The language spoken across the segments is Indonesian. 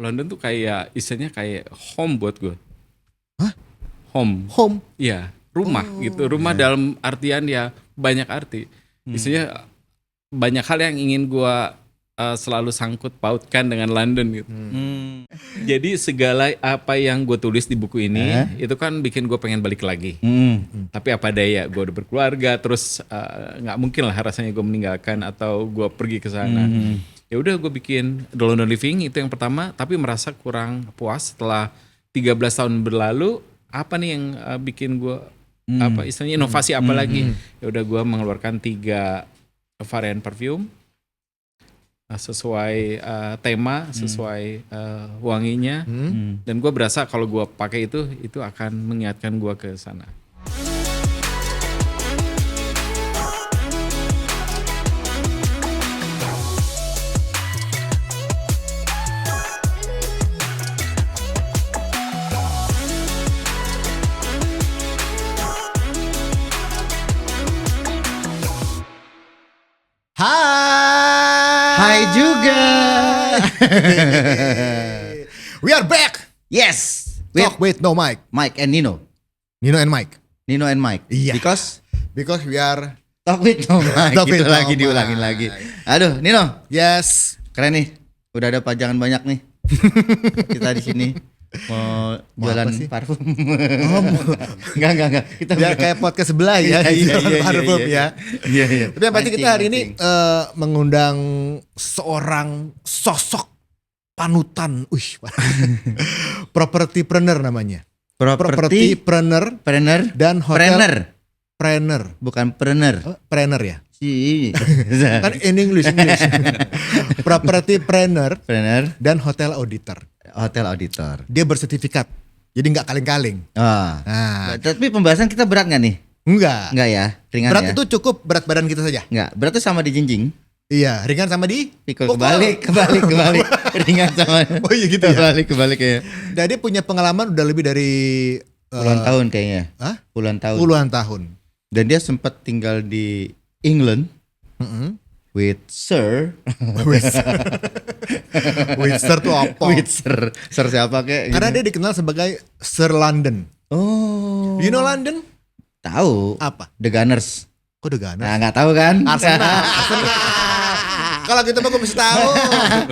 London tuh kayak istilahnya kayak home buat gue. Hah? Home. Home. Iya, rumah gitu. Rumah dalam artian ya banyak arti. Istilahnya banyak hal yang ingin gue selalu sangkut pautkan dengan London gitu. Jadi segala apa yang gue tulis di buku ini itu kan bikin gue pengen balik lagi. Tapi apa daya, gue udah berkeluarga, terus nggak mungkin lah rasanya gue meninggalkan atau gue pergi ke sana. Ya udah gue bikin The London Living itu yang pertama, tapi merasa kurang puas setelah 13 tahun berlalu. Apa nih yang bikin gue apa istilahnya inovasi apa lagi? Ya udah gue mengeluarkan 3 varian parfum sesuai tema, sesuai wanginya, dan gue berasa kalau gue pakai itu akan mengingatkan gue ke sana. Hai juga. We are back. Yes. Talk with no Mike. Mike and Nino. Nino and Mike. Nino and Mike. Iya. Because we are talk with no Mike. Talk with Gitu no lagi Mike. diulangin lagi. Aduh, Nino. yes. Keren nih. Udah ada pajangan banyak nih. Kita di sini mau jualan apa sih? parfum. Enggak. Kita Biar kayak podcast sebelah ya. Iya, parfum ya. Iya. Tapi yang pasti kita hari ini mengundang seorang sosok panutan. Propertipreneur namanya. Propertipreneur Preneur dan hotel Preneur. planner. Bukan preneur. Planner ya. Si. Kan in English. Propertipreneur Preneur dan hotel auditor. hotel auditor. Dia bersertifikat. Jadi nggak kaleng-kaleng. Ah. Nah, Tapi pembahasan kita berat nggak nih? enggak. Enggak ya, ringan Berat ya. itu cukup berat badan kita saja. Enggak, berat itu sama di jinjing. Iya, ringan sama di Pikul pukul. kebalik. Ringan sama. Oh iya gitu ya. Kebalik ya. Dan dia punya pengalaman udah lebih dari Puluhan tahun kayaknya. Hah? Puluhan tahun. Puluhan tahun. Dan dia sempat tinggal di England with Sir. Windsor tuh apa? With Sir. Sir siapa kayak? Karena dia dikenal sebagai Sir London. Oh. You know London? Tahu. Apa? The Gunners. Kok udah ganas? Nah, nggak tahu kan? Arsenal. Kalau gitu mah gue mesti tahu.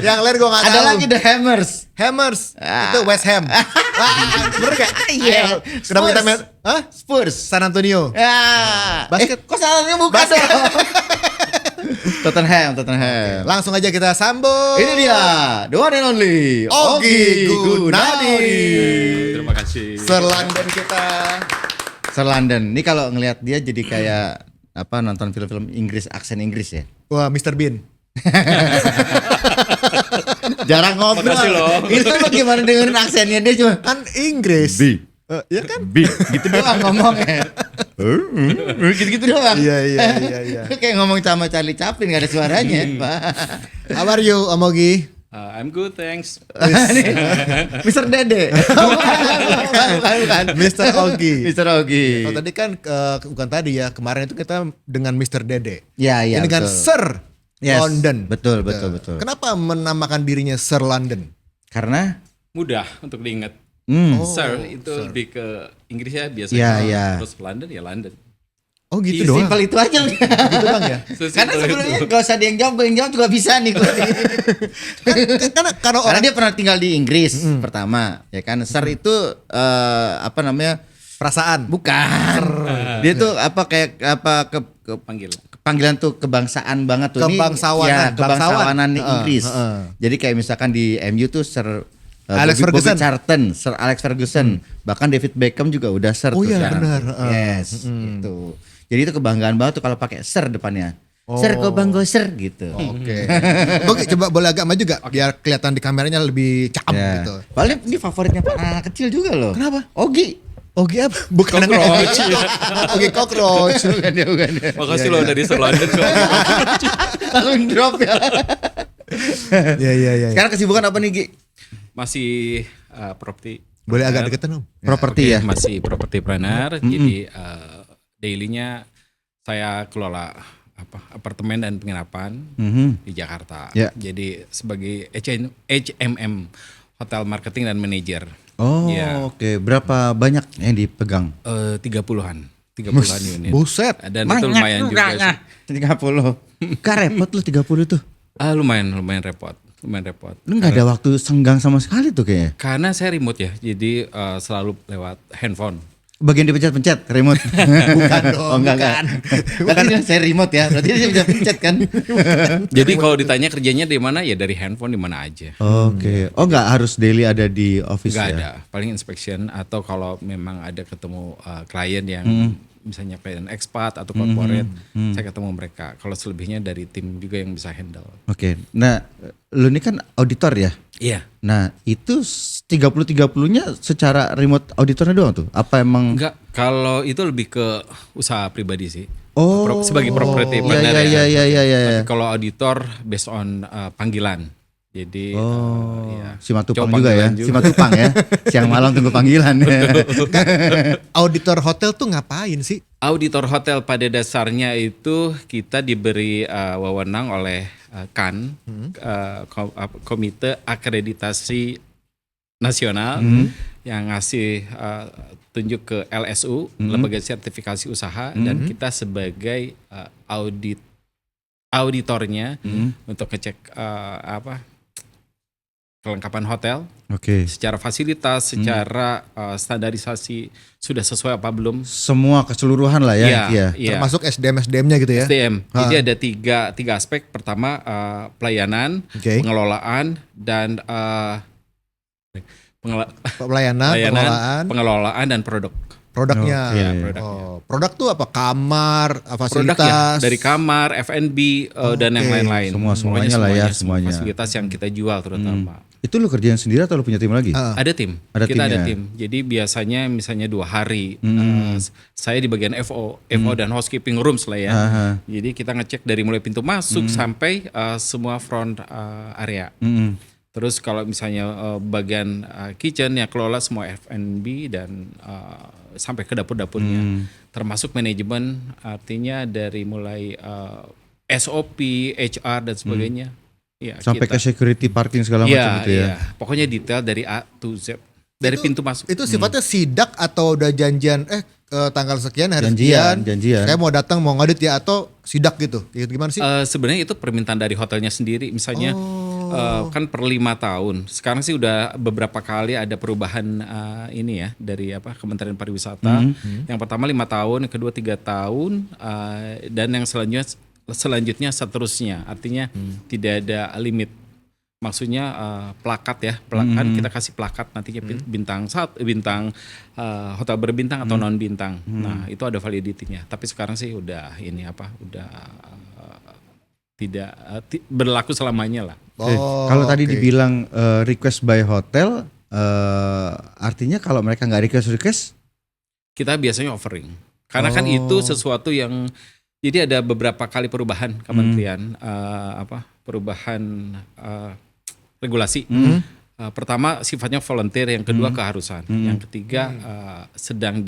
Yang lain gue nggak tahu. Ada lagi The Hammers. Hammers. Itu West Ham. Bener gak? Iya. Ayo. Kenapa kita main? Hah? Spurs. San Antonio. Basket. Kok salahnya bukan Basket. dong? Tottenham. Langsung aja kita sambut. Ini dia, the one and only Ogi Gunadi. Terima kasih. Sir London kita. Sir London. Ini kalau ngelihat dia jadi kayak apa nonton film-film Inggris aksen Inggris ya. Wah, Mr. Bean. Jarang ngobrol. Makasih loh. Itu lo gimana dengerin aksennya dia cuma Kan Inggris. B. Ya kan? Gitu doang ngomongnya. Gitu doang. Iya. Kayak ngomong sama Charlie Chaplin gak ada suaranya. How are you, Om Ogi? I'm good, thanks. Mr. Dede. Bukan. Mr. Ogi. Mr. Ogi. Oh, tadi kan bukan tadi ya, kemarin itu kita dengan Mr. Dede. Ya, Ini dengan betul. Sir Yes, London. Betul. Kenapa menamakan dirinya Sir London? Karena Mudah untuk diingat. Sir itu lebih ke Inggris ya biasanya. Iya. Terus London ya London. Oh gitu doang. simpel itu aja. Gitu bang ya. Karena sebelumnya gak usah dia yang jawab juga bisa nih. Karena Karena dia pernah tinggal di Inggris pertama, ya kan. Sir itu apa namanya? perasaan. Bukan. Dia tuh apa kayak apa Panggil. panggilan tuh kebangsaan banget tuh. Kebangsawanan. Ini, ya, kebangsawanan di Bangsawan. Inggris. Jadi kayak misalkan di MU tuh Sir Alex Ferguson. Bobby Charlton, Sir Alex Ferguson. Bahkan David Beckham juga udah Sir Oh tuh iya, sekarang. benar. Yes, gitu. Jadi itu kebanggaan banget tuh kalau pakai Sir depannya. Sir kok banggo Sir gitu. Oke. Oke, coba boleh agak maju gak? Biar kelihatan di kameranya lebih cakep Ya. gitu. Paling ini favoritnya anak kecil juga loh. Kenapa? Ogi. Ogi apa? Bukan Cockroach. Ogi cockroach. bukan dia. Makasih loh dari Sir London. Langsung drop ya. Iya. Sekarang kesibukan apa nih Gi? Masih properti. Boleh agak deketan om. Properti ya. Masih property planner. Jadi dailynya saya kelola apartemen dan penginapan di Jakarta. Ya. Jadi sebagai HMM hotel marketing dan manajer. Oh, Ya. oke. Berapa banyak yang dipegang? 30-an unit. Buset. Dan itu lumayan juga sih. 30. Gak repot lu 30 tuh. Lumayan repot. Lu gak ada waktu senggang sama sekali tuh kayaknya. Karena saya remote ya, jadi selalu lewat handphone. Bagian dipencet-pencet remote. Bukan dong, Oh enggak. Berarti dia saya remote ya. Berarti dia bisa pencet kan. Jadi kalau ditanya kerjanya di mana ya dari handphone di mana aja. Oke. Oh enggak harus daily ada di office Nggak ya. ada, paling inspection atau kalau memang ada ketemu klien yang misalnya klien expat atau corporate, saya ketemu mereka. Kalau selebihnya dari tim juga yang bisa handle. Oke. Nah, lu ini kan auditor ya. Iya. Nah, itu 30-30-nya secara remote auditornya doang tuh? Apa emang Enggak, kalau itu lebih ke usaha pribadi sih. Oh. Sebagai property Iya, partner iya, ya. iya. Tapi kalau auditor based on panggilan. Jadi ya. Simatupang Coba juga ya. panggilan juga. Simatupang ya. Siang malam tunggu panggilan. Auditor hotel tuh ngapain sih? Auditor hotel pada dasarnya itu kita diberi wewenang oleh KAN, Komite Akreditasi Nasional, yang ngasih tunjuk ke LSU, Lembaga Sertifikasi Usaha, dan kita sebagai auditornya untuk ngecek kelengkapan hotel. Oke. Secara fasilitas, secara standarisasi sudah sesuai apa belum? Semua keseluruhan lah ya. Iya. Termasuk SDM-SDM-nya gitu ya? SDM. Jadi ada tiga aspek. Pertama pelayanan, Oke. pengelolaan, dan pengelolaan dan produk. Produknya. Oke. Ya, produknya. Produk tuh apa? Kamar, Produk ya fasilitas. dari kamar, F&B dan yang Oke. lain-lain. Semuanya Pokoknya lah ya, semua semuanya. fasilitas yang kita jual terutama. Itu lu kerjain sendiri atau lu punya tim lagi? Ada tim. Ada Kita ada timnya. tim. Jadi biasanya misalnya 2 hari saya di bagian FO dan housekeeping rooms lah ya. Jadi kita ngecek dari mulai pintu masuk sampai semua front area. Terus kalau misalnya bagian kitchen ya kelola semua F&B dan sampai ke dapur-dapurnya. Termasuk manajemen, artinya dari mulai SOP, HR dan sebagainya. Ya, Sampai ke security parking segala macam gitu ya. Iya. Pokoknya detail dari A to Z. Dari pintu masuk. Itu sifatnya sidak atau udah janjian tanggal sekian hari Janjian, sekian. janjian. Saya mau datang mau ngadit ya atau sidak gitu. Gimana sih? Sebenarnya itu permintaan dari hotelnya sendiri. Misalnya kan per 5 tahun. Sekarang sih udah beberapa kali ada perubahan ini ya dari Kementerian Pariwisata. Yang pertama 5 tahun, yang kedua 3 tahun, dan yang selanjutnya seterusnya. Artinya tidak ada limit. Maksudnya plakat ya, kan kita kasih plakat nantinya bintang hotel berbintang atau non bintang. Nah itu ada validity-nya. Tapi sekarang sih udah tidak berlaku selamanya lah. Kalau tadi dibilang request by hotel, artinya kalau mereka nggak request, Kita biasanya offering. Karena kan itu sesuatu yang jadi ada beberapa kali perubahan kementerian perubahan regulasi. Pertama sifatnya volunteer, yang kedua keharusan, yang ketiga sedang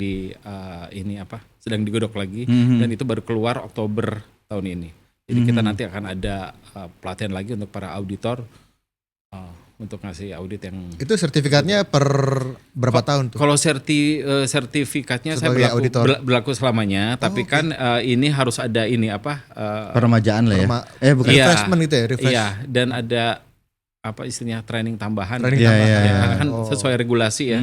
digodok lagi dan itu baru keluar Oktober tahun ini. Jadi kita nanti akan ada pelatihan lagi untuk para auditor untuk ngasih audit yang Itu sertifikatnya per berapa tahun tuh? kalau sertifikatnya saya Sebagai auditor. berlaku selamanya, tapi kan ini harus ada peremajaan lah ya. Bukan. Iya. Refreshment gitu ya, refresh. Iya, dan ada istilahnya training tambahan. Training Iya, tambahan. iya, iya. Karena kan sesuai regulasi ya,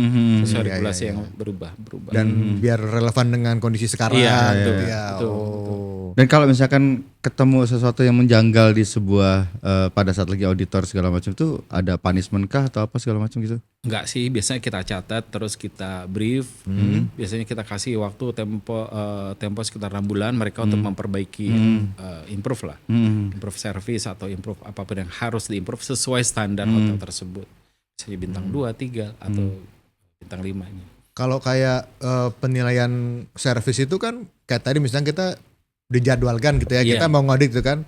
sesuai Iya, regulasi iya, yang berubah. Dan biar relevan dengan kondisi sekarang. Iya, gitu betul, ya. betul, Dan kalau misalkan ketemu sesuatu yang menjanggal di sebuah pada saat lagi auditor segala macam itu ada punishment kah atau apa segala macam gitu? Enggak sih, biasanya kita catat terus kita brief. Biasanya kita kasih waktu tempo sekitar 6 bulan mereka untuk memperbaiki improve lah. Improve service atau improve apapun yang harus diimprove sesuai standar hotel tersebut. Misalnya bintang 2, 3 atau bintang 5 ini. Kalau kayak penilaian service itu kan kayak tadi misalnya kita dijadwalkan gitu ya, kita mau ngaudit gitu kan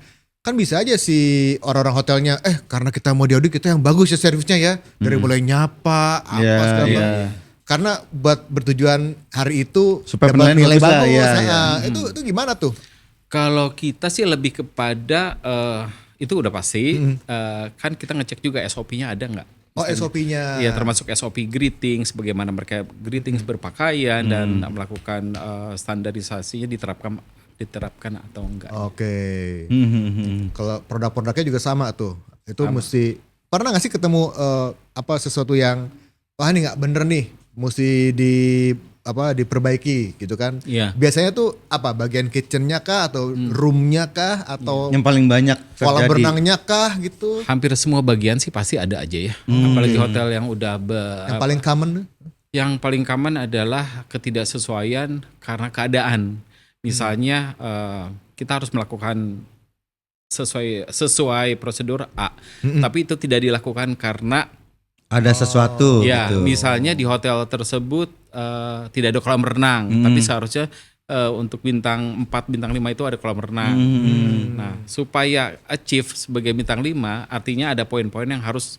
bisa aja si orang-orang hotelnya karena kita mau diaudit kita yang bagus ya servisnya ya, dari mulai nyapa segala macam. Karena buat bertujuan hari itu supaya dapat penilaian nilai bagus lah, bagus. iya. Itu gimana tuh? Kalau kita sih lebih kepada itu udah pasti kan kita ngecek juga SOP-nya ada nggak. Oh, SOP-nya. Ya, termasuk SOP greeting, bagaimana mereka greeting berpakaian dan melakukan standarisasinya diterapkan atau enggak. Oke. Kalau produk-produknya juga sama tuh. Itu mesti pernah nggak sih ketemu sesuatu yang wah ini nggak bener nih, mesti diperbaiki gitu kan? Iya. Biasanya tuh apa bagian kitchennya kah atau roomnya kah atau Yang paling banyak kolam terjadi. berenangnya kah gitu? Hampir semua bagian sih pasti ada aja ya. Apalagi hotel yang udah Yang paling common? yang paling common adalah ketidaksesuaian karena keadaan. Misalnya kita harus melakukan sesuai prosedur A, tapi itu tidak dilakukan karena Ada sesuatu ya, gitu. misalnya di hotel tersebut tidak ada kolam renang, tapi seharusnya untuk bintang 4, bintang 5 itu ada kolam renang. Nah, supaya achieve sebagai bintang 5, artinya ada poin-poin yang harus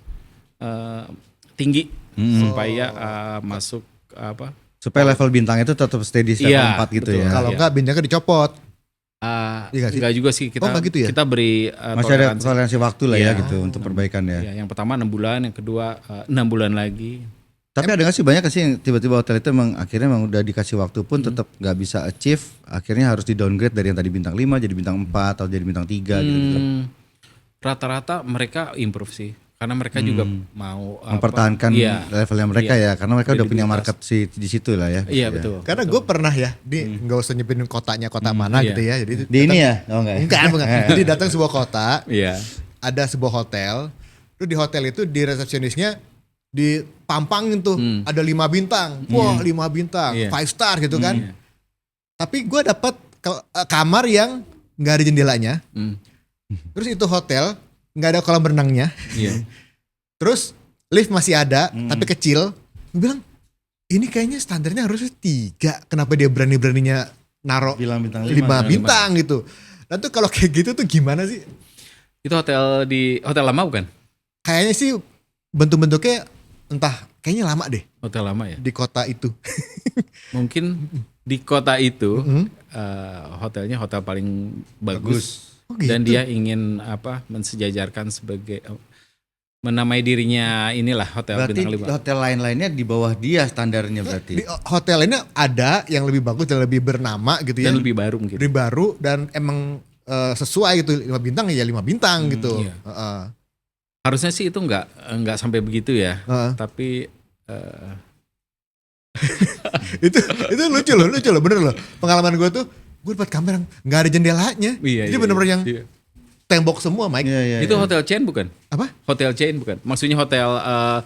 tinggi supaya masuk Supaya level bintang itu tetap steady di level Iya, 4 gitu betul. ya. Kalau Iya. enggak bintangnya dicopot. Iya nggak sih? enggak juga sih kita. Oh, nggak gitu ya? Kita beri Masih ada toleransi waktu lah ya Iya. gitu untuk perbaikan ya. Ya, yang pertama 6 bulan, yang kedua 6 bulan lagi. Tapi ada gak sih banyak gak sih yang tiba-tiba hotel itu emang akhirnya emang udah dikasih waktu pun tetap gak bisa achieve, akhirnya harus di downgrade dari yang tadi bintang 5 jadi bintang 4 atau jadi bintang 3 gitu. Rata-rata mereka improve sih, karena mereka juga mau Mempertahankan Iya. levelnya mereka ya, karena mereka udah punya market di situ lah ya. Iya betul. Karena gue pernah ya, nggak usah nyebutin kotanya kota mana Iya. gitu ya. Jadi Di ini ya? Oh enggak ya? bukan. Jadi datang sebuah kota, Iya. ada sebuah hotel. Terus di hotel itu di resepsionisnya dipampangin tuh ada 5 bintang. Wah, 5 bintang, Iya. 5 star gitu kan. Iya. Tapi gue dapat kamar yang nggak ada jendelanya. Hmm. Terus itu hotel nggak ada kolam renangnya. Iya. Terus lift masih ada, tapi kecil. Gue bilang, ini kayaknya standarnya harusnya 3. Kenapa dia berani-beraninya naruh Bilang bintang 5 5. bintang gitu. Dan tuh kalau kayak gitu tuh gimana sih? Itu hotel lama bukan? Kayaknya sih bentuk-bentuknya entah, kayaknya lama deh Hotel lama ya. di kota itu. Mungkin di kota itu Mhm. hotelnya hotel paling bagus. Oh gitu. Dan dia ingin mensejajarkan sebagai menamai dirinya inilah hotel Berarti bintang 5. hotel lain-lainnya di bawah dia standarnya berarti. Di hotel ini ada yang lebih bagus dan lebih bernama gitu ya. Dan lebih baru mungkin. Lebih baru dan emang sesuai gitu 5 bintang ya 5 bintang gitu. iya. Heeh. Harusnya sih itu nggak sampai begitu ya. Heeh. Tapi itu lucu loh bener loh. Pengalaman gue tuh gue dapat kamar yang nggak ada jendelanya. Jadi bener-bener yang iya. tembok semua, Mike. Iya, iya. Itu hotel chain bukan? Apa? Hotel chain bukan? Maksudnya hotel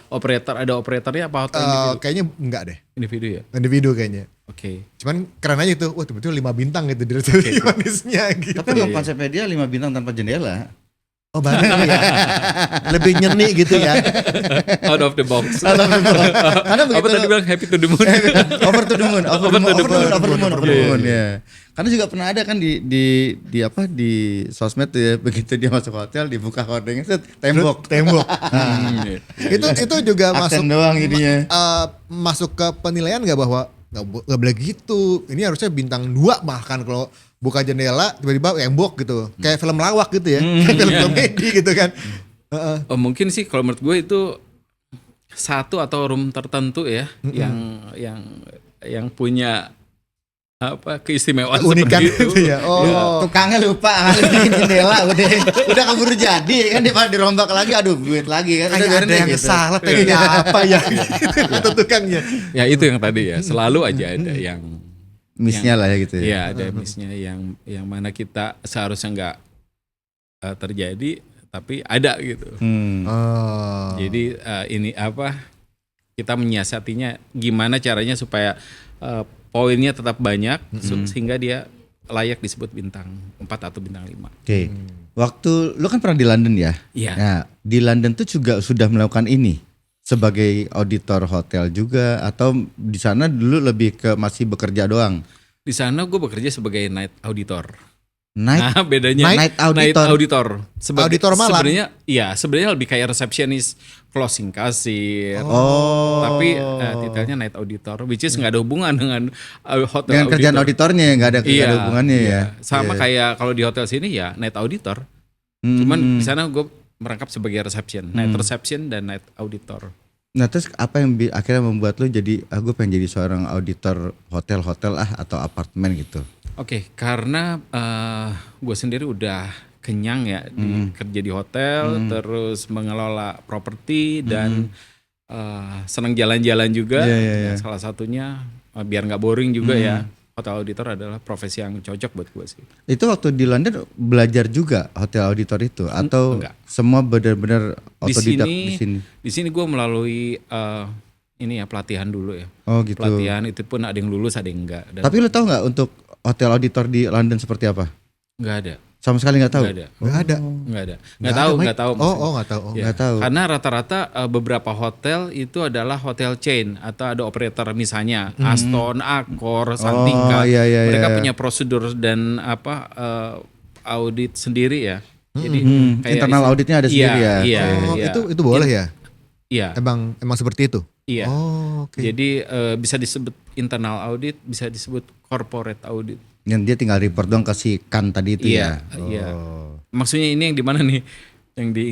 operator, ada operatornya apa hotel individu? Kayaknya enggak deh. Individu ya? Individu kayaknya. Oke. Cuman keren aja tuh. Wah, tiba-tiba 5 bintang gitu di resepsionisnya gitu. Tapi emang konsepnya dia 5 bintang tanpa jendela. Oh, banget ya. Lebih nyeni gitu ya. Out of the box. Karena Apa tadi bilang happy to the moon? over to the moon, over the moon, Iya, ya. Karena juga pernah ada kan di sosmed tuh ya, begitu dia masuk hotel dibuka hordengnya set tembok. Tembok. Iya. itu juga masuk Aksen doang jadinya. masuk ke penilaian nggak bahwa nggak boleh gitu. Ini harusnya bintang 2 bahkan kalau buka jendela tiba-tiba tembok gitu. Kayak film lawak gitu ya. Kayak film komedi gitu kan. Heeh. Oh, mungkin sih kalau menurut gue itu satu atau room tertentu ya yang punya keistimewaan Unikan seperti itu. gitu ya. Oh. Tukangnya lupa kali bikin jendela udah keburu jadi kan dia dirombak lagi aduh duit lagi kan Kayak ada yang salah tekniknya apa ya gitu tukangnya. Ya itu yang tadi ya, selalu aja ada yang missnya lah ya gitu ya. ya ada missnya yang mana kita seharusnya nggak terjadi tapi ada gitu. Oh. Jadi ini kita menyiasatinya gimana caranya supaya poinnya tetap banyak sehingga dia layak disebut bintang 4 atau bintang 5. Oke. Waktu lu kan pernah di London ya? Iya. Nah, di London tuh juga sudah melakukan ini sebagai auditor hotel juga atau di sana dulu lebih ke masih bekerja doang? Di sana gue bekerja sebagai night auditor. Night Nah, bedanya night auditor. auditor. Auditor malam. Sebenarnya lebih kayak resepsionis, closing kasir. Oh. Tapi titelnya night auditor, which is nggak ada hubungan dengan hotel Dengan kerjaan auditor. auditornya nggak ada Iya, hubungannya iya. ya. Sama Iya. kayak kalau di hotel sini ya night auditor. Cuman di sana gue merangkap sebagai reception, night reception dan night auditor. Nah terus apa yang akhirnya membuat lu jadi gue pengen jadi seorang auditor hotel-hotel atau apartemen gitu? Oke, karena gue sendiri udah kenyang ya kerja di hotel, terus mengelola properti dan senang jalan-jalan juga. Iya. Salah satunya biar nggak boring juga ya. Hotel auditor adalah profesi yang cocok buat gue sih. Itu waktu di London belajar juga hotel auditor itu atau Enggak. semua benar-benar otodidak di sini? Di sini gue melalui ini ya pelatihan dulu ya. Oh gitu. Pelatihan itu pun ada yang lulus ada yang enggak. Dan Tapi lu tahu nggak untuk hotel auditor di London seperti apa? nggak ada. Sama sekali nggak tahu. Nggak ada. Nggak ada. Nggak ada. Nggak Nggak tahu. ada, Mike. Nggak tahu. Nggak tahu. Ya, Nggak tahu. Karena rata-rata beberapa hotel itu adalah hotel chain atau ada operator misalnya Aston, Accor, Santika. Iya. Mereka punya prosedur dan audit sendiri ya. Jadi kayak Internal auditnya ada sendiri ya. Iya, Oh, iya. itu boleh ya? Iya. Emang seperti itu? Iya. Oh, oke. Jadi bisa disebut internal audit, bisa disebut corporate audit. Yang dia tinggal report doang ke si Kan tadi itu Iya, ya. iya. Maksudnya ini yang di mana nih? Yang di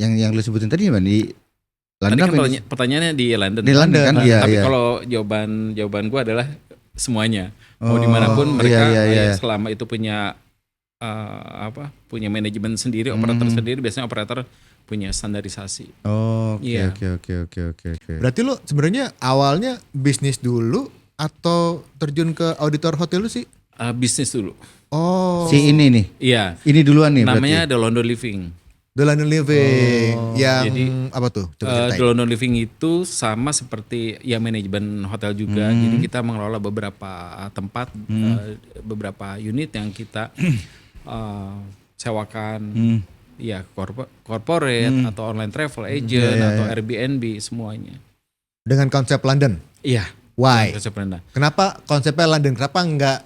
Yang lu sebutin tadi mana di tadi London? kan apa ini? pertanyaannya di London. Di London kan? Nah, Iya, tapi iya. kalau jawaban gua adalah semuanya. Mau Oh, dimanapun mereka iya. selama itu punya punya manajemen sendiri, operator sendiri. Biasanya operator punya standarisasi. Oh, oke Iya. oke. Berarti lu sebenarnya awalnya bisnis dulu atau terjun ke auditor hotel lu sih? Bisnis dulu. Oh, Si ini nih. Iya. Ini duluan nih Namanya berarti. The London Living. The London Living. Yang Jadi, apa tuh? Coba The ceritain. London Living itu sama seperti ya manajemen hotel juga. Jadi kita mengelola beberapa tempat, beberapa unit yang kita sewakan. Ya corporate atau online travel agent atau Airbnb semuanya. Dengan konsep London. Iya. Why? Konsep rendah. Kenapa konsepnya London? Kenapa enggak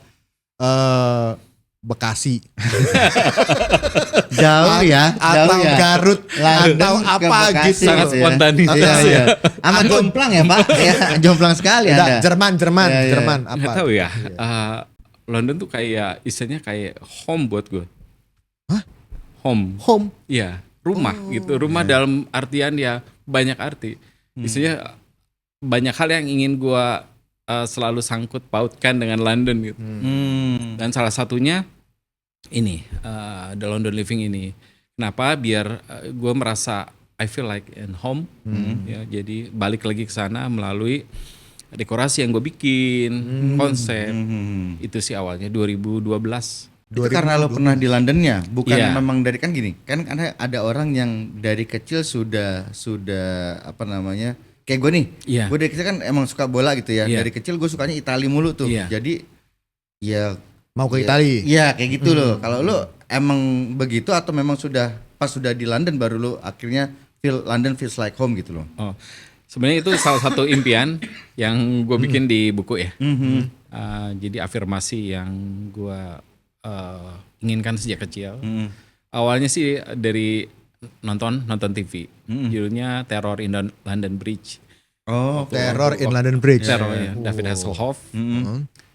Bekasi Jauh ya. atau jauh ya. Garut London atau ke apa Bekasi gitu? Sangat gitu ya. spontanis. Iya. Amat jomplang ya Pak. Ya, jomplang sekali Enggak, Anda. Jerman, Iya. Jerman Nggak apa? tahu ya. London tuh kayak istilahnya kayak home buat gue. Hah? Home. Home. Iya, rumah gitu. Rumah dalam artian ya banyak arti. Istilahnya banyak hal yang ingin gua selalu sangkut pautkan dengan London gitu. Dan salah satunya ini The London Living ini. Kenapa? Biar gua merasa I feel like in home. Ya, jadi balik lagi ke sana melalui dekorasi yang gue bikin, konsep. Itu sih awalnya 2012. Itu karena lo pernah di Londonnya, bukan Iya. memang dari kan gini, kan ada orang yang dari kecil sudah apa namanya, kayak gue nih, Iya. gue dari kecil kan emang suka bola gitu ya, Iya. dari kecil gue sukanya Itali mulu tuh, Iya. jadi ya Mau ke ya, Itali. Iya kayak gitu loh. Kalau lo emang begitu atau memang pas sudah di London baru lo akhirnya London feels like home gitu loh. Oh, sebenarnya itu salah satu impian yang gue bikin di buku ya. Jadi afirmasi yang gue inginkan sejak kecil. Awalnya sih dari nonton TV. Judulnya Terror in London Bridge. Oh, Terror in London Bridge. Terror ya, David Hasselhoff.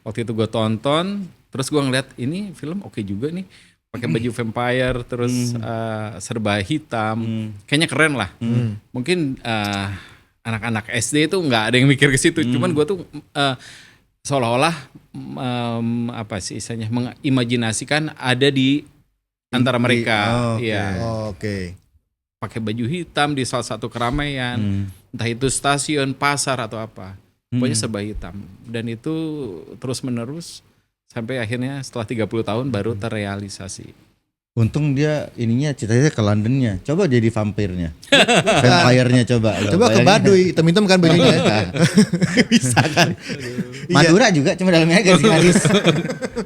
Waktu itu gue tonton, terus gue ngeliat ini film oke juga nih. Pakai baju vampire, terus serba hitam. Kayaknya keren lah. Mungkin anak-anak SD itu nggak ada yang mikir ke situ. Cuman gue tuh seolah-olah apa sih istilahnya mengimajinasikan ada di antara mereka. Iya. Oke. Pakai baju hitam di salah satu keramaian, entah itu stasiun, pasar atau apa. Pokoknya serba hitam. Dan itu terus menerus sampai akhirnya setelah 30 tahun baru terrealisasi. Untung dia ininya cita-cita ke Londonnya. Coba jadi vampirnya. Vampirnya coba. Coba ke Baduy, hitam-hitam kan bajunya. Bisa kan? Madura juga cuma dalamnya gadis-gadis.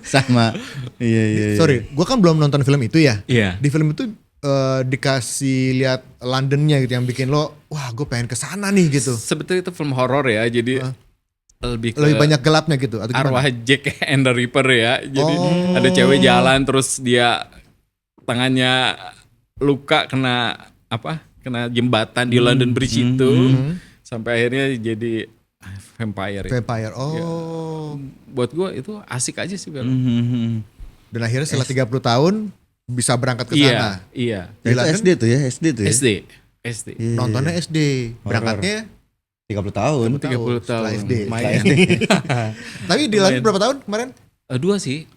Sama. Iya. Sorry, gua kan belum nonton film itu ya. Iya. Di film itu dikasih lihat Londonnya gitu yang bikin lo, wah gue pengen ke sana nih gitu. Sebetulnya itu film horor ya, jadi lebih banyak gelapnya gitu atau gimana? arwah Jack and the Ripper ya. Jadi ada cewek jalan terus dia tangannya luka kena jembatan di London Bridge itu sampai akhirnya jadi vampire. Vampire. Oh. Buat gue itu asik aja sih film. Dan akhirnya setelah 30 tahun bisa berangkat ke Iya, sana. iya. Di Itu London SD tuh ya, SD tuh ya. SD. Iya. nontonnya SD, berangkatnya 30 tahun. 30 setelah tahun. SD. Lumayan. Tapi di London berapa tahun kemarin? 2 sih.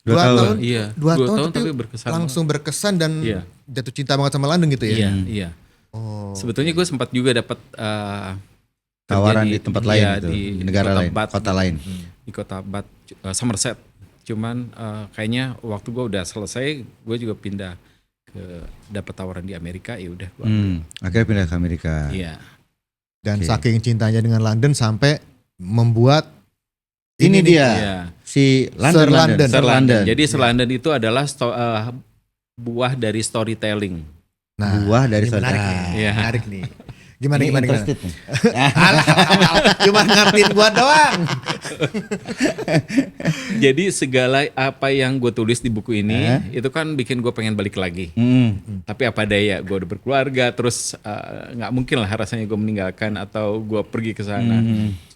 2 tahun. Iya. 2 2 tahun tahun tapi tapi berkesan. langsung berkesan dan Iya. jatuh cinta banget sama London gitu ya. Iya. Oh. Sebetulnya gue sempat juga dapat Tawaran di tempat lain gitu, di negara lain, kota lain. Di kota Bath, Somerset. Cuman kayaknya waktu gue udah selesai, gue juga pindah ke dapat tawaran di Amerika, ya udah. Gua ambil. Akhirnya pindah ke Amerika. Iya. Dan Oke. saking cintanya dengan London sampai membuat Ini dia Iya. si Sir London. Sir London. Jadi Sir London itu adalah buah dari storytelling. Nah, buah dari ini menarik saudara. nih. Iya. Menarik nih. Gimana Ini gimana? interested nih. Cuma ngertiin gua doang. Jadi segala apa yang gue tulis di buku ini itu kan bikin gue pengen balik lagi. Tapi apa daya, gue udah berkeluarga, terus nggak mungkin lah rasanya gue meninggalkan atau gue pergi ke sana.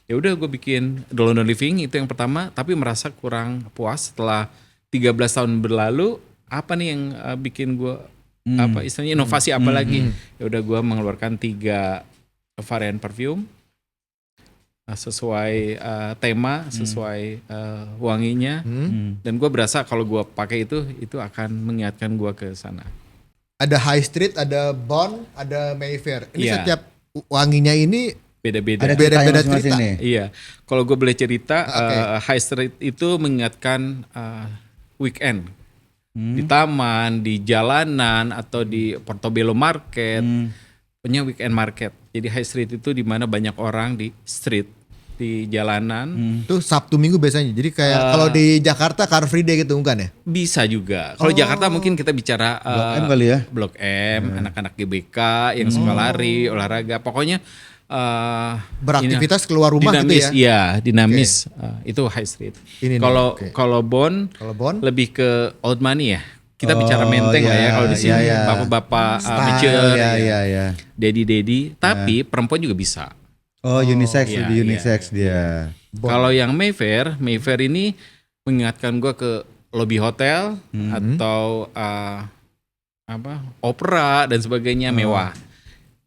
Ya udah gue bikin The London Living itu yang pertama, tapi merasa kurang puas setelah 13 tahun berlalu. Apa nih yang bikin gue apa istilahnya inovasi apa lagi? Ya udah gue mengeluarkan 3 varian parfum sesuai tema, sesuai wanginya, dan gue berasa kalau gue pakai itu akan mengingatkan gue ke sana. Ada High Street, ada Bond, ada Mayfair. Ini Iya. setiap wanginya ini Beda-beda. Ada Beda-beda ceritanya masing-masing cerita. nih. Iya, kalau gue boleh cerita, Oke. High Street itu mengingatkan weekend di taman, di jalanan, atau di Portobello Market, punya weekend market. Jadi High Street itu di mana banyak orang di street, di jalanan. tuh Sabtu Minggu biasanya. Jadi kayak kalau di Jakarta Car Free Day gitu bukan ya? Bisa juga. Kalau Jakarta mungkin kita bicara Blok M kali ya. Blok M, anak-anak GBK yang suka lari, olahraga, pokoknya Beraktivitas keluar rumah dinamis, gitu ya? Iya, dinamis. Itu High Street. Ini nih, Kalau oke. kalau Bond Kalau Bond lebih ke old money ya. Kita Oh, bicara menteng lah ya iya, kalau di sini, iya, iya. bapak-bapak Style, mature, ya. daddy, tapi perempuan juga bisa. Oh, unisex, iya, lebih iya, unisex dia. Kalau yang Mayfair ini mengingatkan gua ke lobby hotel atau opera dan sebagainya mewah.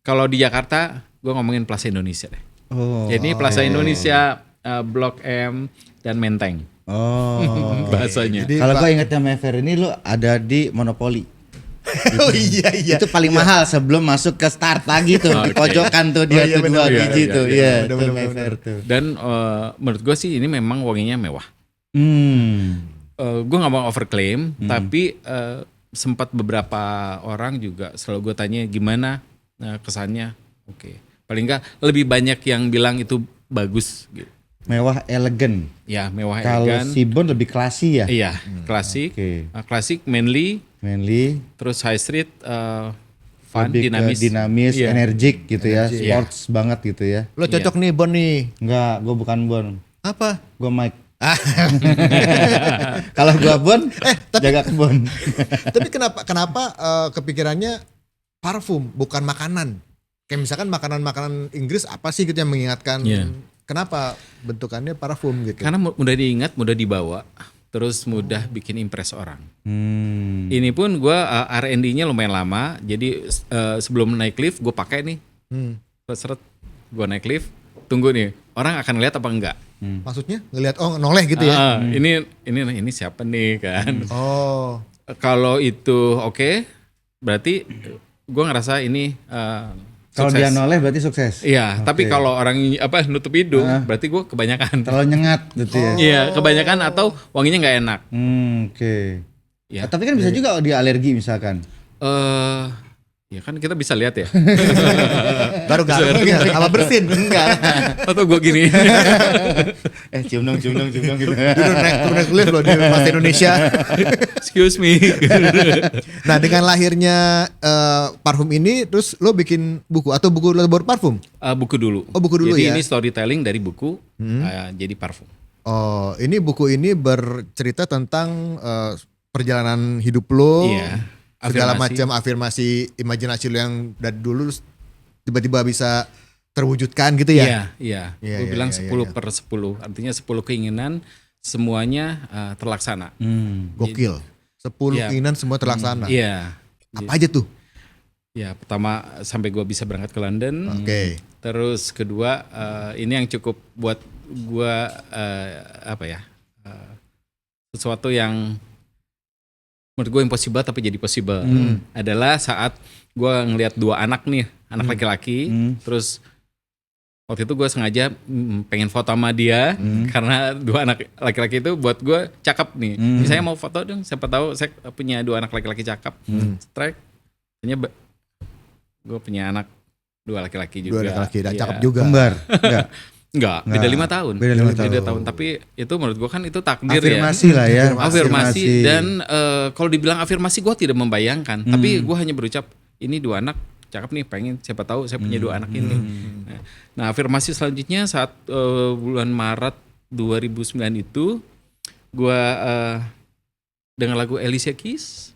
Kalau di Jakarta, gua ngomongin Plaza Indonesia deh. Oh. Jadi Plaza Indonesia, Blok M dan Menteng Oh. bahasanya. Jadi Kalau gue ingetnya Mayfair ini lu ada di Monopoly. oh iya. Itu paling mahal sebelum masuk ke start lagi tuh. Di Oke. pojokan tuh Oh, dia iya, tuh bener, 2 iya, biji iya, tuh. iya, Iya, bener, itu bener, Mayfair tuh. Dan menurut gue sih ini memang wanginya mewah. Gue nggak mau overclaim, tapi sempat beberapa orang juga selalu gue tanya gimana kesannya. Oke. Paling nggak lebih banyak yang bilang itu bagus gitu. Mewah elegan. Ya, mewah Kalau elegan. si Bond lebih klasik ya. Iya, klasik. Oke. Klasik, manly, Manly, terus high street, fun, lebih dinamis. ke dinamis, Iya. energik gitu ya, Iya. sports banget gitu ya. lo cocok nih Bond nih. Enggak, gue bukan Bond, Apa? gue Mike. Kalau gue Bond, jaga kebun. Tapi kenapa kepikirannya parfum bukan makanan? Kayak misalkan makanan-makanan Inggris apa sih gitu yang mengingatkan? Iya. Kenapa bentukannya parfum gitu? Karena mudah diingat, mudah dibawa, terus mudah bikin impress orang. Ini pun gue R&D-nya lumayan lama, jadi sebelum naik lift gue pakai nih, seret, gue naik lift, tunggu nih orang akan lihat apa enggak. Maksudnya ngelihat noleh gitu ya? Ini siapa nih kan? Oh, Kalau itu oke, berarti gue ngerasa ini Kalau sukses. dia noleh berarti sukses. Iya, tapi kalau orang nutup hidung, berarti gue kebanyakan. Terlalu nyengat gitu ya. Iya, kebanyakan atau wanginya nggak enak. Oke. Ya. Tapi kan bisa juga dia alergi misalkan. Ya kan kita bisa lihat ya. garuk-garuk ya? Apa bersin? Enggak. Atau gue gini. Cium dong gitu. Dulu naik lift loh di bahasa Indonesia. Excuse me. Nah dengan lahirnya parfum ini, terus lo bikin buku atau buku lo baru parfum? Buku dulu. Oh, buku dulu jadi ya. ini storytelling dari buku jadi parfum. Oh, ini buku ini bercerita tentang perjalanan hidup lo, Iya. segala Afirmasi. macam afirmasi, imajinasi lo yang dari dulu terus tiba-tiba bisa terwujudkan gitu ya? Iya. Iya, Gue iya, bilang iya, 10 iya. per 10. Artinya 10 keinginan semuanya terlaksana. Gokil. 10 Iya. keinginan semua terlaksana. Iya. Apa aja tuh? Ya pertama sampai gue bisa berangkat ke London. Oke. Terus kedua ini yang cukup buat gue sesuatu yang menurut gue impossible tapi jadi possible. Adalah saat gue ngelihat 2 anak nih, anak laki-laki. Terus waktu itu gue sengaja pengen foto sama dia karena 2 anak laki-laki itu buat gue cakep nih. Saya mau foto dong, siapa tahu saya punya 2 anak laki-laki cakep. Strike. Ternyata gue punya anak 2 laki-laki juga. 2 laki-laki dan Iya. cakep juga. Kembar. Enggak. Beda 5 tahun. Beda 5 tahun. Tapi itu menurut gue kan itu takdir Afirmasi ya. lah ya. Afirmasi. Dan kalau dibilang afirmasi gue tidak membayangkan. Tapi gue hanya berucap ini 2 anak cakep nih, pengen siapa tahu saya punya 2 anak ini. Nah afirmasi selanjutnya saat bulan Maret 2009 itu gue dengar lagu Alicia Keys,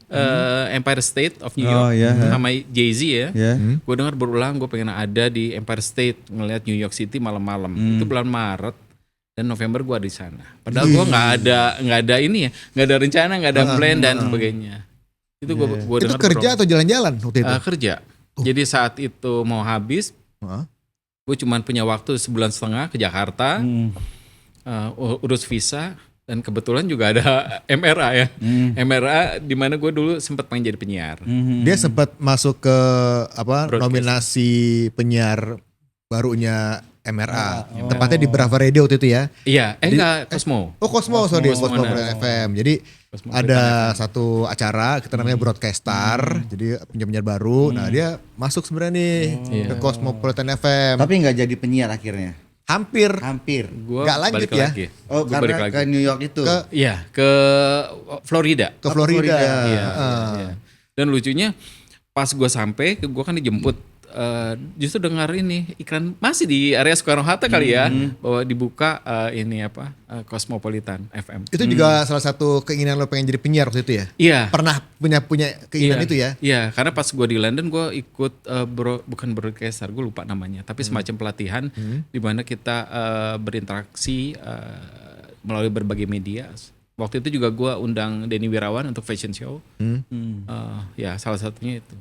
Empire State of New York, Oh, iya. sama Jay-Z ya. Ya. Gue dengar berulang, gue pengen ada di Empire State ngelihat New York City malam-malam. Itu bulan Maret dan November gue ada di sana. Padahal gue nggak ada ini ya, nggak ada rencana, nggak ada plan dan sebagainya. Itu gue Itu dengar kerja atau jalan-jalan waktu itu? kerja. Jadi saat itu mau habis, Hah? gue cuma punya waktu 1,5 bulan ke Jakarta, urus visa. Dan kebetulan juga ada MRA ya. MRA di mana gue dulu sempat pengen jadi penyiar. Dia sempat masuk ke Broadcast. nominasi penyiar barunya MRA. Tepatnya di Brava Radio waktu itu ya. Iya, enggak Cosmo. Oh Cosmo, sorry, Cosmo Cosmo mana? FM. Jadi Cosmo ada satu acara kita namanya Broadcaster. Jadi penyiar baru. Nah dia masuk sebenarnya nih ke Cosmopolitan FM. Tapi nggak jadi penyiar akhirnya. Hampir. Hampir. Nggak lanjut balik ya? lagi. Oh, Gua balik karena lagi. ke New York itu. Iya, ke Florida. Ke Florida. Florida. Iya, iya. Dan lucunya pas gue sampai, gue kan dijemput. Justru dengar ini iklan masih di area Soekarno Hatta kali ya, bahwa dibuka Cosmopolitan FM. Itu juga salah satu keinginan lo pengen jadi penyiar waktu itu ya? Iya. Pernah punya keinginan Iya, itu ya? Iya, karena pas gue di London gue ikut bukan broadcaster, gue lupa namanya, tapi semacam pelatihan di mana kita berinteraksi melalui berbagai media. Waktu itu juga gue undang Denny Wirawan untuk fashion show. Ya salah satunya itu.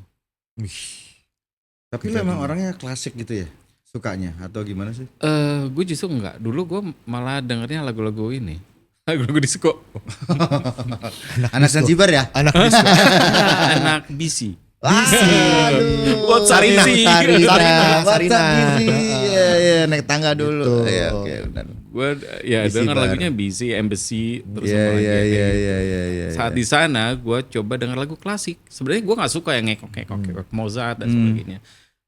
Tapi lu emang orangnya klasik gitu ya? Sukanya atau gimana sih? Gue justru enggak. Dulu gue malah dengernya lagu-lagu ini. Lagu-lagu disco. Anak Zanzibar ya? Anak disco. Anak BC. Aduh. Sarina. Sarina. Iya, iya, naik tangga dulu. Gitu. Iya, oke, benar. Gue ya BC denger bar. lagunya BC, Embassy, terus Iya, apa lagi iya, kayak iya, gitu. iya. Saat di sana gue coba denger lagu klasik. Sebenarnya gue nggak suka yang ngekok Mozart dan sebagainya.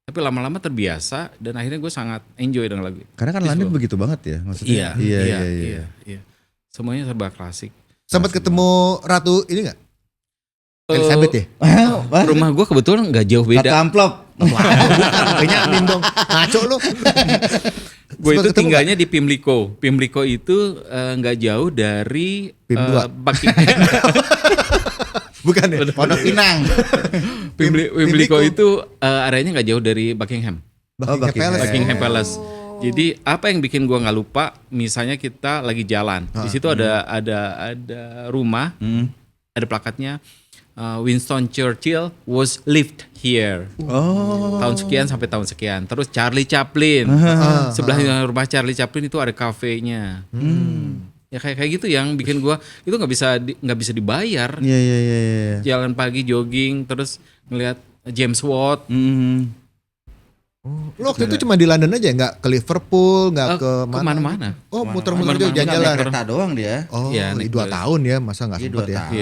Tapi lama-lama terbiasa dan akhirnya gue sangat enjoy dengan lagu itu. Karena kan London begitu banget ya maksudnya. Iya. Semuanya serba klasik. Sempat ketemu Ratu ini gak? Elizabeth ya? Rumah gue kebetulan nggak jauh Kata beda. amplop. Kayaknya Amin dong. Ngaco lu. Gue itu Sempat ketemu tinggalnya di Pimlico. Pimlico itu nggak jauh dari Pim 2. Buckingham. Bukan ya? Pondok Pinang. Pimlico itu areanya nggak jauh dari Buckingham. Buckingham Palace. Buckingham Palace. Jadi apa yang bikin gua nggak lupa? Misalnya kita lagi jalan, di situ ada rumah, ada plakatnya Winston Churchill was lived here. Oh. Tahun sekian sampai tahun sekian. Terus Charlie Chaplin, sebelah rumah Charlie Chaplin itu ada kafenya. Ya kayak gitu yang bikin gua itu nggak bisa dibayar. Iya. Jalan pagi jogging terus ngelihat James Watt. Lu waktu itu cuma di London aja, nggak ke Liverpool, nggak ke mana? Kemana-mana. Oh muter-muter Kemana-mana. jalan-jalan. Naik kereta doang dia. Oh Iya, naik 2 tahun ya, masa nggak Iya, 2 sempet ya? tahun.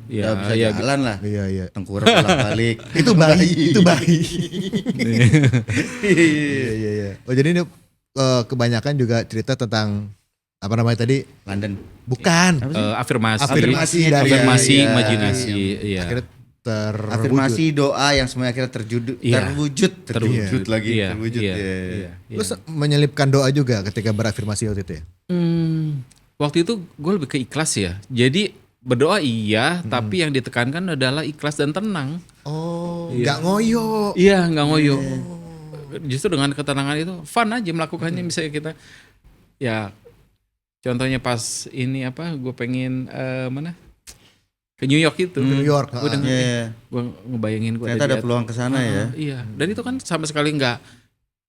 Iya. Udah bisa Iya, jalan lah. Iya. Tengkurap bolak-balik. Itu bayi. Iya. Oh jadi ini kebanyakan juga cerita tentang apa namanya tadi? London. Bukan. Afirmasi Afirmasi dari- afirmasi Iya, imajinasi iya. Akhirnya terwujud. Afirmasi doa yang semuanya akhirnya terwujud Iya. terwujud lagi Iya, terwujud iya, ya. iya. Lu menyelipkan doa juga ketika berafirmasi waktu itu ya? Waktu itu gue lebih ke ikhlas ya. Jadi berdoa iya, tapi yang ditekankan adalah ikhlas dan tenang. Oh, nggak ngoyo. Iya, nggak ngoyo. Justru dengan ketenangan itu fun aja melakukannya. Misalnya kita ya contohnya pas ini gue pengen ke New York itu. New York. Gue gue ngebayangin gue Ternyata ada peluang ke sana ya. Iya, dan itu kan sama sekali nggak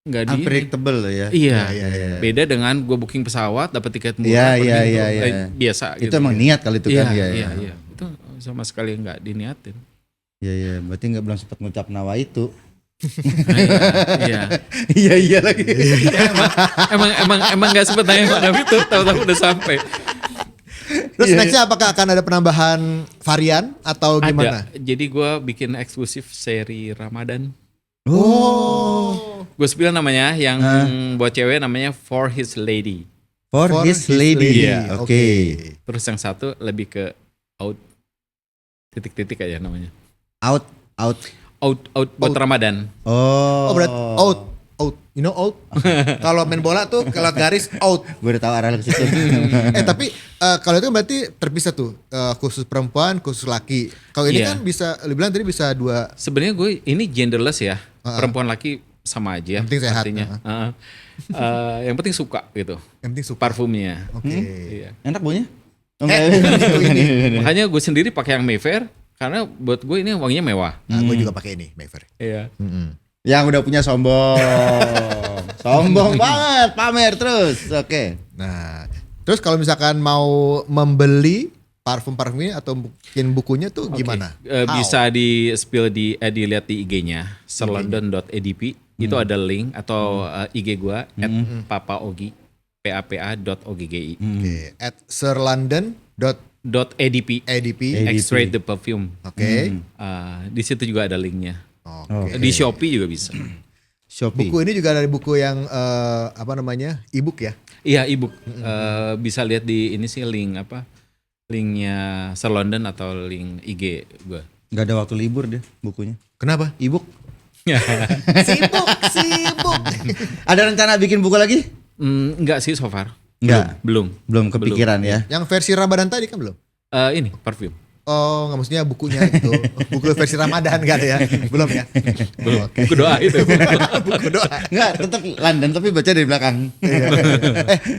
di Unpredictable ya. Iya. Iya. Beda dengan gue booking pesawat dapat tiket murah Iya. Biasa Itu gitu. emang niat kali itu kan. Iya. Itu sama sekali nggak diniatin. Iya. Berarti nggak belum sempat ngucap nawa itu. Iya. Iya lagi. emang nggak sempet nanya Pak itu, tahu-tahu udah sampai. Terus nextnya apakah akan ada penambahan varian atau gimana? Ada. Jadi gue bikin eksklusif seri Ramadan. Oh. Gue spill namanya, yang buat cewek namanya For His Lady. For his lady. Iya, Oke. Terus yang satu lebih ke out titik-titik aja namanya. Out. Out buat Ramadan. Oh. Oh, berarti out. You know out? Kalau main bola tuh kalau garis out. Gue udah tahu arah ke situ. Tapi kalau itu berarti terpisah tuh, khusus perempuan, khusus laki. Kalau ini Iya. kan bisa, lu bilang tadi bisa dua. Sebenarnya gue ini genderless ya. Perempuan laki sama aja. Yang penting sehat. artinya. Yang penting suka gitu. Yang penting suka. Parfumnya. Oke. Iya. Enak baunya? Makanya gue sendiri pakai yang Mayfair karena buat gue ini wanginya mewah. Nah, gue juga pakai ini, Mayfair. Iya. Yang udah punya sombong. Sombong banget, pamer terus. Oke. Nah, terus kalau misalkan mau membeli parfum ini atau mungkin bukunya tuh gimana? How? Bisa di spill dilihat di IG-nya serlondon.edp. Itu ada link atau IG gua @papaogi papa.oggi. Oke, at sirlondon.edp. .edp X-Ray the Perfume. Oke. Di situ juga ada linknya. Oke. Di Shopee juga bisa. Shopee. Buku ini juga dari buku yang e-book ya? Iya, ebook. Bisa lihat di ini sih linknya Sir London atau link IG gue. Gak ada waktu libur deh bukunya. Kenapa? E-book. Sibuk. Ada rencana bikin buku lagi? Enggak sih so far. Enggak. Belum. Belum kepikiran ya. Yang versi Ramadan tadi kan belum? Ini parfum. Oh, nggak maksudnya bukunya itu. Buku versi Ramadan kan ya? Belum ya? Belum. Oke. Buku doa itu. Buku doa. Enggak, tetap London tapi baca dari belakang.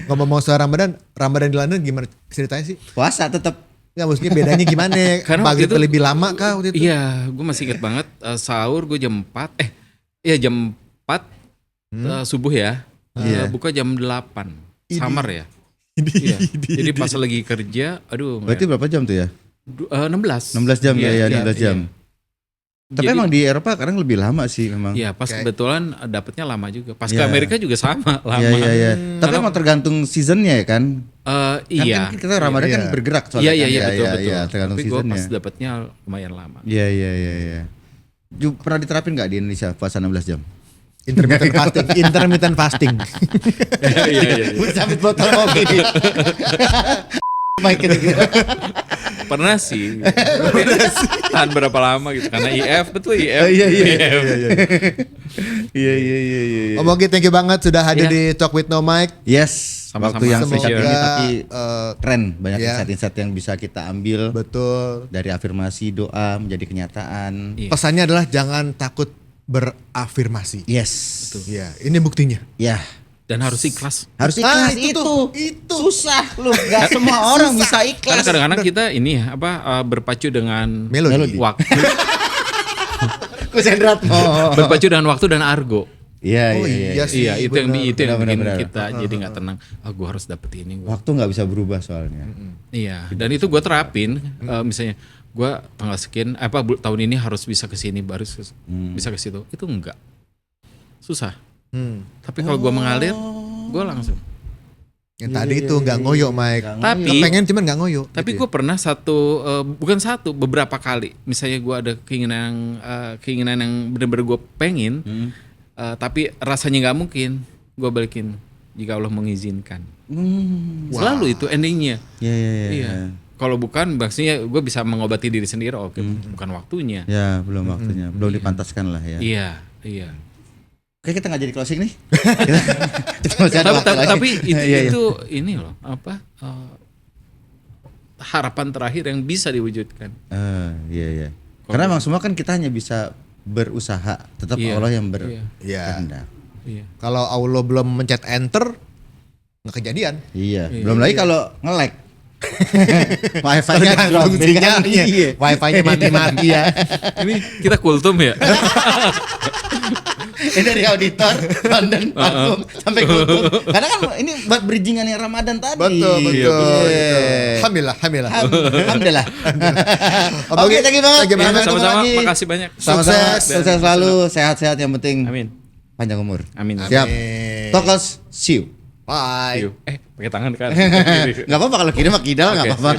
Ngomong soal Ramadan di London gimana ceritanya sih? Puasa tetap. Nggak, maksudnya bedanya gimana? Karena waktu Maghrib itu- lebih lama kah waktu itu? Iya, gue masih inget banget sahur gue jam 4. Jam 4 subuh ya. Buka jam 8. Samar ya. Iya. Jadi pas lagi kerja, aduh. Berarti berapa jam tuh ya? 16. 16 jam Iya, ya, 16 jam. Tapi Jadi- emang di Eropa kadang lebih lama sih memang. Iya, pas Oke. kebetulan dapetnya lama juga. Pas ke Iya. Amerika juga sama, lama. Iya. Tapi emang tergantung seasonnya ya kan? Iya. Kan kita Ramadan kan Iya. bergerak soalnya. Iya, kan? betul. Iya, tergantung Tapi gue seasonnya. pas dapetnya lumayan lama. Iya. Pernah diterapin nggak di Indonesia puasa 16 jam? Intermittent fasting. Iya. Sambit botol kopi. Mike gitu. Pernah sih. Tahan berapa lama gitu karena IF betul IF. Iya. IF. Iya. Om Ogi, thank you banget sudah hadir Iya. di Talk with No Mic. Yes, Sama-sama. waktu yang Semoga, singkat ini tapi keren, banyak iya. insight-insight yang bisa kita ambil Betul. dari afirmasi doa menjadi kenyataan. Iya. Pesannya adalah jangan takut berafirmasi. Yes. Iya, ini buktinya. Ya, Dan harus ikhlas. harus ikhlas itu itu. tuh, itu. Susah lu, gak semua orang bisa Karena ikhlas. kadang-kadang kita ini ya, berpacu dengan Melodi. waktu, Kusendrat. berpacu dengan waktu dan argo. Iya, Oh iya sih. Iya, itu yang benar. bikin Benar. kita jadi nggak tenang. Gue harus dapet ini. Waktu nggak bisa berubah soalnya. Iya, dan itu gue terapin. Misalnya gue tanggal sekian, tahun ini harus bisa ke sini, baru bisa ke situ. Itu enggak, susah. Tapi kalau gue mengalir, gue langsung. Yang tadi itu nggak ngoyo, Mike. Tapi- pengen cuman nggak ngoyo. Tapi gitu gue pernah beberapa kali. Misalnya gue ada keinginan yang benar-benar gue pengen, tapi rasanya nggak mungkin. Gue balikin jika Allah mengizinkan. Selalu itu endingnya. Iya. Kalau bukan, maksudnya gue bisa mengobati diri sendiri. Oke, bukan waktunya. Ya, belum waktunya, belum dipantaskan lah ya. Iya. Oke, kita nggak jadi closing nih. Kita masih ada waktu lagi. Tapi Iya. itu ini loh harapan terakhir yang bisa diwujudkan. Iya. Karena emang semua kan kita hanya bisa berusaha, tetap Iya. Allah yang Iya. berkehendak. Iya. Kalau Allah belum mencet enter, nggak kejadian. Iya. Belum lagi kalau nge-lag. Wifi-nya drop. Tergantung sinyalnya. Iya. Wifi-nya mati-mati ya. Ini kita kultum ya. Ini dari auditor London parfum sampai kultum. Karena kan ini buat bridgingan yang Ramadan tadi. Betul. Iya. Alhamdulillah. Alhamdulillah. Oke, thank you banget. Sama-sama, makasih banyak. Sukses selalu, sehat-sehat yang penting. Amin. Panjang umur. Amin. Siap. Tokos, see you. Bye. Pakai tangan kan. Gak apa-apa kalau kirim mah kidal, gak Oke, apa-apa.